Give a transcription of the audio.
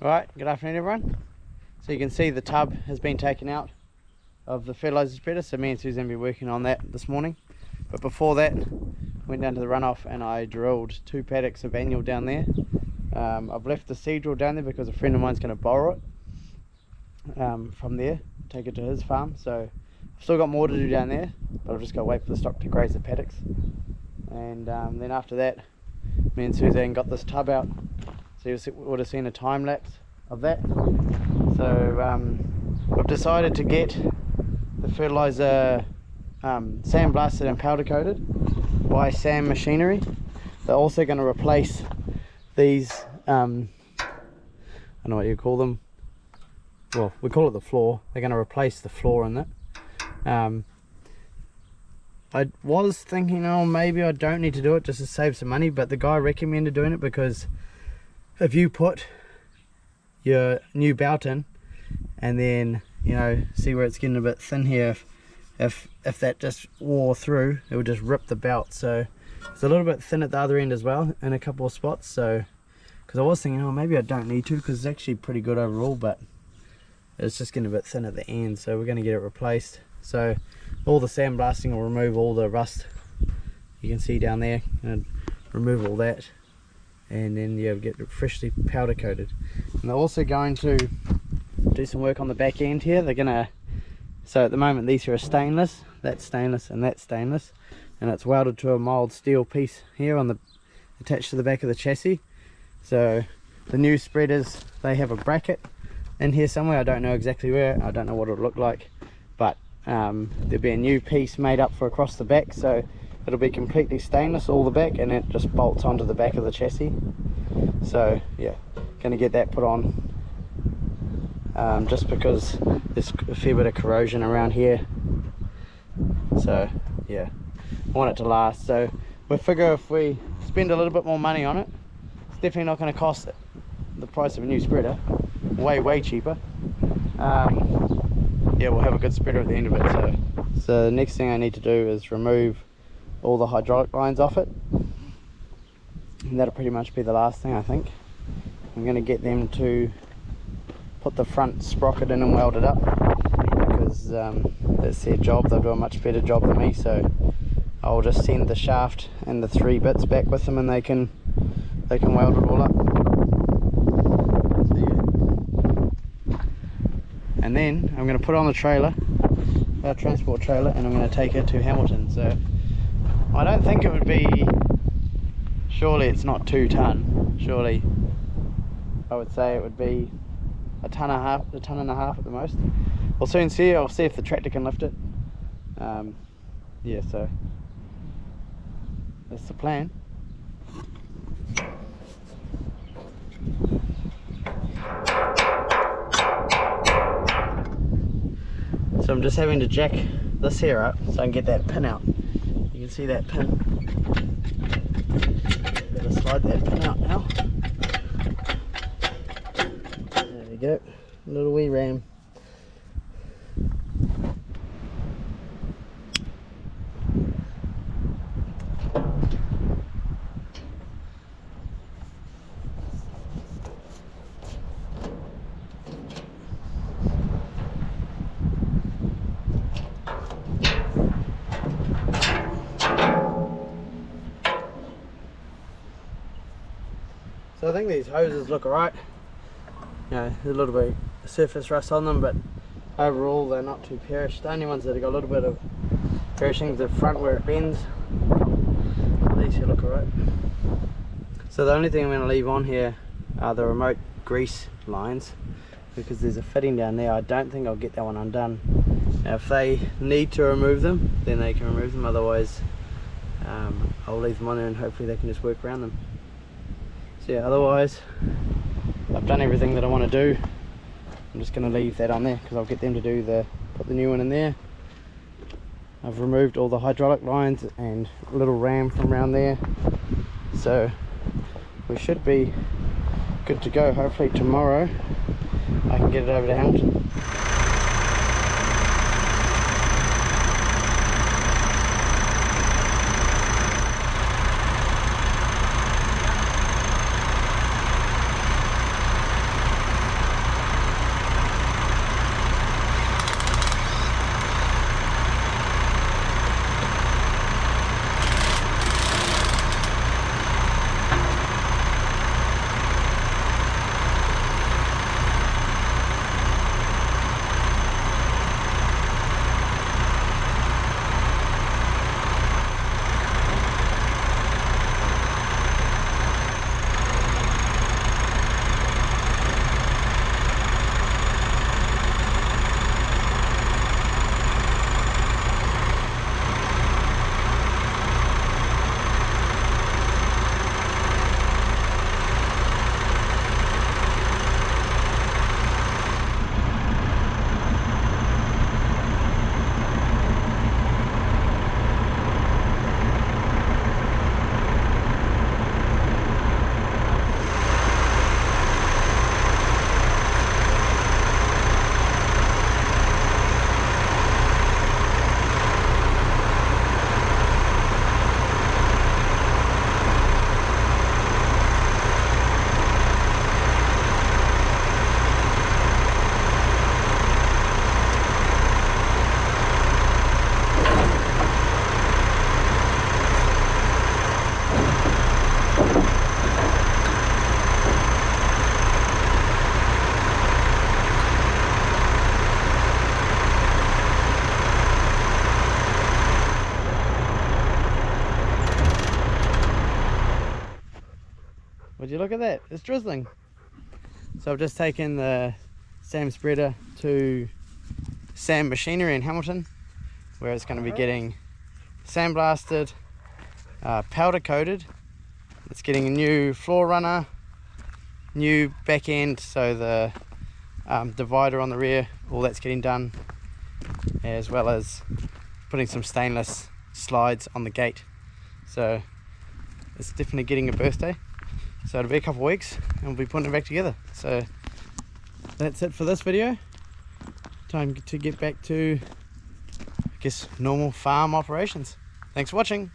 Alright, good afternoon everyone. So you can see the tub has been taken out of the fertilizer spreader, so me and Susan have been working on that this morning. But before that, went down to the runoff and I drilled 2 paddocks of annual down there. I've left the seed drill down there because a friend of mine's going to borrow it from there, take it to his farm. So I've still got more to do down there, but I've just got to wait for the stock to graze the paddocks. And then after that, me and Suzanne got this tub out. So you would have seen a time lapse of that. So we've decided to get the fertilizer sandblasted and powder coated by Sam Machinery. They're also going to replace these, I don't know what you call them. Well, we call it the floor. They're going to replace the floor in it. I was thinking, oh, maybe I don't need to do it just to save some money, but the guy recommended doing it because if you put your new belt in and then, you know, see where it's getting a bit thin here, if that just wore through, it would just rip the belt. So it's a little bit thin at the other end as well in a couple of spots. So because I was thinking, oh, maybe I don't need to, because it's actually pretty good overall, but it's just getting a bit thin at the end, so we're going to get it replaced. So all the sandblasting will remove all the rust you can see down there, and remove all that, and then you get it freshly powder coated. And they're also going to do some work on the back end here. They're gonna, so at the moment these here are stainless, that's stainless and that's stainless, and it's welded to a mild steel piece here on the attached to the back of the chassis. So the new spreaders, they have a bracket in here somewhere, I don't know exactly where, I don't know what it'll look like, but there'll be a new piece made up for across the back, so it'll be completely stainless all the back, and it just bolts onto the back of the chassis. So yeah, going to get that put on, just because there's a fair bit of corrosion around here. So yeah, I want it to last. So we figure if we spend a little bit more money on it, it's definitely not going to cost the price of a new spreader. Way cheaper. Yeah, we'll have a good spreader at the end of it. So the next thing I need to do is remove all the hydraulic lines off it, and that'll pretty much be the last thing, I think. I'm going to get them to put the front sprocket in and weld it up, because that's their job. They'll do a much better job than me, so I'll just send the shaft and the 3 bits back with them, and they can weld it all up. So, yeah. And then I'm going to put on the trailer, our transport trailer, and I'm going to take it to Hamilton. So I don't think it would be, surely it's not 2 ton, surely I would say it would be a ton and a half at the most. We'll soon see. I'll see if the tractor can lift it. Yeah, so that's the plan. So I'm just having to jack this here up so I can get that pin out. You can see that pin. Better slide that pin out now. There we go, little wee ram. So I think these hoses look alright. You know, there's a little bit of surface rust on them, but overall they're not too perished. The only ones that have got a little bit of perishing is the front where it bends. These here look alright. So the only thing I'm going to leave on here are the remote grease lines, because there's a fitting down there. I don't think I'll get that one undone. Now if they need to remove them, then they can remove them, otherwise I'll leave them on there and hopefully they can just work around them. So yeah, otherwise I've done everything that I want to do. I'm just going to leave that on there because I'll get them to do put the new one in there. I've removed all the hydraulic lines and a little ram from around there, so we should be good to go. Hopefully tomorrow I can get it over to Hamilton. Would you look at that? It's drizzling. So I've just taken the sand spreader to Sam Machinery in Hamilton, where it's going to be getting sandblasted, powder coated. It's getting a new floor runner, new back end, so the divider on the rear, all that's getting done, as well as putting some stainless slides on the gate. So it's definitely getting a birthday. So it'll be a couple of weeks and we'll be putting it back together. So that's it for this video. Time to get back to, I guess, normal farm operations. Thanks for watching.